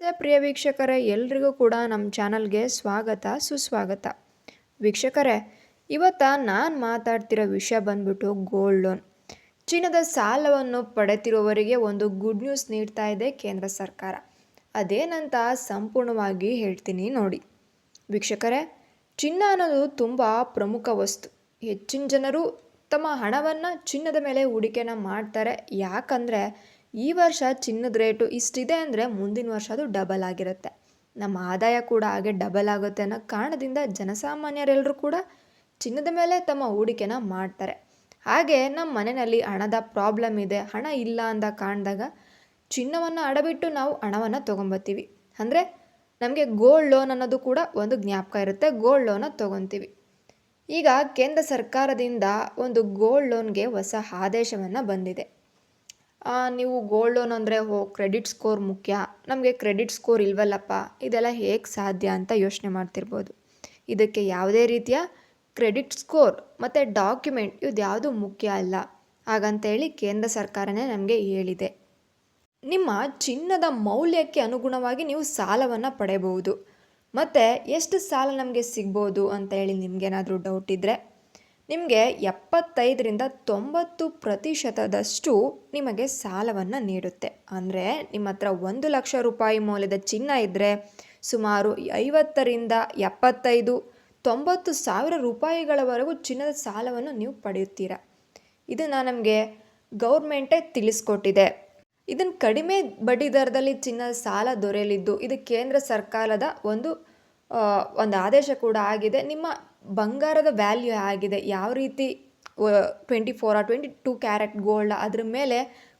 ಪ್ರಿಯ ವೀಕ್ಷಕರೇ, ಎಲ್ರಿಗೂ ಕೂಡ ನಮ್ಮ ಚಾನಲ್ಗೆ ಸ್ವಾಗತ ಸುಸ್ವಾಗತ. ವೀಕ್ಷಕರೇ, ನಾನು ಮಾತಾಡ್ತಿರೋ ವಿಷಯ ಬಂದ್ಬಿಟ್ಟು ಗೋಲ್ಡ್ ಲೋನ್. ಚಿನ್ನದ ಸಾಲವನ್ನು ಪಡೆತಿರುವವರಿಗೆ ಒಂದು ಗುಡ್ ನ್ಯೂಸ್ ನೀಡ್ತಾ ಇದೆ ಕೇಂದ್ರ ಸರ್ಕಾರ. ಅದೇನಂತ ಸಂಪೂರ್ಣವಾಗಿ ಹೇಳ್ತೀನಿ ನೋಡಿ. ವೀಕ್ಷಕರೇ, ಚಿನ್ನ ಅನ್ನೋದು ತುಂಬ ಪ್ರಮುಖ ವಸ್ತು. ಹೆಚ್ಚಿನ ಜನರು ತಮ್ಮ ಹಣವನ್ನು ಚಿನ್ನದ ಮೇಲೆ ಹೂಡಿಕೆನ ಮಾಡ್ತಾರೆ. ಯಾಕಂದರೆ ಈ ವರ್ಷ ಚಿನ್ನದ ರೇಟು ಇಷ್ಟಿದೆ ಅಂದರೆ ಮುಂದಿನ ವರ್ಷ ಅದು ಡಬಲ್ ಆಗಿರುತ್ತೆ. ನಮ್ಮ ಆದಾಯ ಕೂಡ ಹಾಗೆ ಡಬಲ್ ಆಗುತ್ತೆ ಅನ್ನೋ ಕಾರಣದಿಂದ ಜನಸಾಮಾನ್ಯರೆಲ್ಲರೂ ಕೂಡ ಚಿನ್ನದ ಮೇಲೆ ತಮ್ಮ ಹೂಡಿಕೆನ ಮಾಡ್ತಾರೆ. ಹಾಗೆ ನಮ್ಮ ಮನೆಯಲ್ಲಿ ಹಣದ ಪ್ರಾಬ್ಲಮ್ ಇದೆ, ಹಣ ಇಲ್ಲ ಅಂತ ಕಾಣ್ದಾಗ ಚಿನ್ನವನ್ನು ಅಡಬಿಟ್ಟು ನಾವು ಹಣವನ್ನು ತೊಗೊಂಬತ್ತೀವಿ. ಅಂದರೆ ನಮಗೆ ಗೋಲ್ಡ್ ಲೋನ್ ಅನ್ನೋದು ಕೂಡ ಒಂದು ಜ್ಞಾಪಕ ಇರುತ್ತೆ. ಗೋಲ್ಡ್ ಲೋನ ತೊಗೊತೀವಿ. ಈಗ ಕೇಂದ್ರ ಸರ್ಕಾರದಿಂದ ಒಂದು ಗೋಲ್ಡ್ ಲೋನ್ಗೆ ಹೊಸ ಆದೇಶವನ್ನು ಬಂದಿದೆ. ನೀವು ಗೋಲ್ಡ್ ಲೋನ್ ಅಂದರೆ ಕ್ರೆಡಿಟ್ ಸ್ಕೋರ್ ಮುಖ್ಯ, ನಮಗೆ ಕ್ರೆಡಿಟ್ ಸ್ಕೋರ್ ಇಲ್ವಲ್ಲಪ್ಪ, ಇದೆಲ್ಲ ಹೇಗೆ ಸಾಧ್ಯ ಅಂತ ಯೋಚನೆ ಮಾಡ್ತಿರ್ಬೋದು. ಇದಕ್ಕೆ ಯಾವುದೇ ರೀತಿಯ ಕ್ರೆಡಿಟ್ ಸ್ಕೋರ್ ಮತ್ತು ಡಾಕ್ಯುಮೆಂಟ್ ಇದ್ಯಾವುದು ಮುಖ್ಯ ಅಲ್ಲ. ಹಾಗಂತೇಳಿ ಕೇಂದ್ರ ಸರ್ಕಾರನೇ ನಮಗೆ ಹೇಳಿದೆ. ನಿಮ್ಮ ಚಿನ್ನದ ಮೌಲ್ಯಕ್ಕೆ ಅನುಗುಣವಾಗಿ ನೀವು ಸಾಲವನ್ನು ಪಡೆಯಬಹುದು. ಮತ್ತು ಎಷ್ಟು ಸಾಲ ನಮಗೆ ಸಿಗ್ಬೋದು ಅಂತ ಹೇಳಿ ನಿಮಗೇನಾದರೂ ಡೌಟ್ ಇದ್ದರೆ, ನಿಮಗೆ 75-90% ನಿಮಗೆ ಸಾಲವನ್ನು ನೀಡುತ್ತೆ. ಅಂದರೆ ನಿಮ್ಮ ಹತ್ರ 1,00,000 ರೂಪಾಯಿ ಮೌಲ್ಯದ ಚಿನ್ನ ಇದ್ದರೆ ಸುಮಾರು 50-75-90 ರೂಪಾಯಿಗಳವರೆಗೂ ಚಿನ್ನದ ಸಾಲವನ್ನು ನೀವು ಪಡೆಯುತ್ತೀರ. ಇದನ್ನು ನಮಗೆ ಗೌರ್ಮೆಂಟೇ ತಿಳಿಸ್ಕೊಟ್ಟಿದೆ. ಇದನ್ನು ಕಡಿಮೆ ಬಡ್ಡಿ ದರದಲ್ಲಿ ಚಿನ್ನದ ಸಾಲ ದೊರೆಯಲಿದ್ದು, ಇದು ಕೇಂದ್ರ ಸರ್ಕಾರದ ಒಂದು ಆದೇಶ ಕೂಡ ಆಗಿದೆ. ನಿಮ್ಮ ಬಂಗಾರದ ವ್ಯಾಲ್ಯೂ ಆಗಿದೆ, ಯಾವ ರೀತಿ 24 or 22 ಕ್ಯಾರೆಟ್ ಗೋಲ್ಡ್, ಅದ್ರ ಮೇಲೆ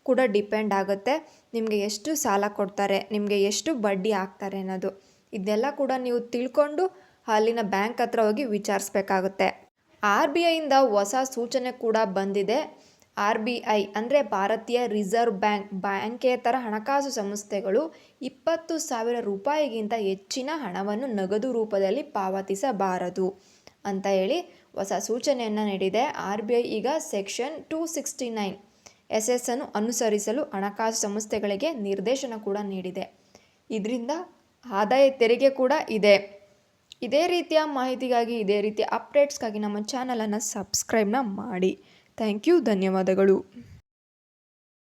ಕೂಡ ಡಿಪೆಂಡ್ ಆಗುತ್ತೆ ನಿಮಗೆ ಎಷ್ಟು ಸಾಲ ಕೊಡ್ತಾರೆ, ನಿಮಗೆ ಎಷ್ಟು ಬಡ್ಡಿ ಹಾಕ್ತಾರೆ ಅನ್ನೋದು. ಇದನ್ನೆಲ್ಲ ಕೂಡ ನೀವು ತಿಳ್ಕೊಂಡು ಅಲ್ಲಿನ ಬ್ಯಾಂಕ್ ಹತ್ರ ಹೋಗಿ ವಿಚಾರಿಸ್ಬೇಕಾಗುತ್ತೆ. RBIಯಿಂದ ಹೊಸ ಸೂಚನೆ ಕೂಡ ಬಂದಿದೆ. RBI ಅಂದರೆ ಭಾರತೀಯ ರಿಸರ್ವ್ ಬ್ಯಾಂಕ್, ಬ್ಯಾಂಕೇತರ ಹಣಕಾಸು ಸಂಸ್ಥೆಗಳು 20,000 ರೂಪಾಯಿಗಿಂತ ಹೆಚ್ಚಿನ ಹಣವನ್ನು ನಗದು ರೂಪದಲ್ಲಿ ಪಾವತಿಸಬಾರದು ಅಂತ ಹೇಳಿ ಹೊಸ ಸೂಚನೆಯನ್ನು ನೀಡಿದೆ. RBI ಈಗ ಸೆಕ್ಷನ್ 269 SS ಅನ್ನು ಅನುಸರಿಸಲು ಹಣಕಾಸು ಸಂಸ್ಥೆಗಳಿಗೆ ನಿರ್ದೇಶನ ಕೂಡ ನೀಡಿದೆ. ಇದರಿಂದ ಆದಾಯ ತೆರಿಗೆ ಕೂಡ ಇದೆ. ಇದೇ ರೀತಿಯ ಮಾಹಿತಿಗಾಗಿ, ಇದೇ ರೀತಿಯ ಅಪ್ಡೇಟ್ಸ್ಗಾಗಿ ನಮ್ಮ ಚಾನಲನ್ನು ಸಬ್ಸ್ಕ್ರೈಬ್ನ ಮಾಡಿ. ಥ್ಯಾಂಕ್ ಯು, ಧನ್ಯವಾದಗಳು.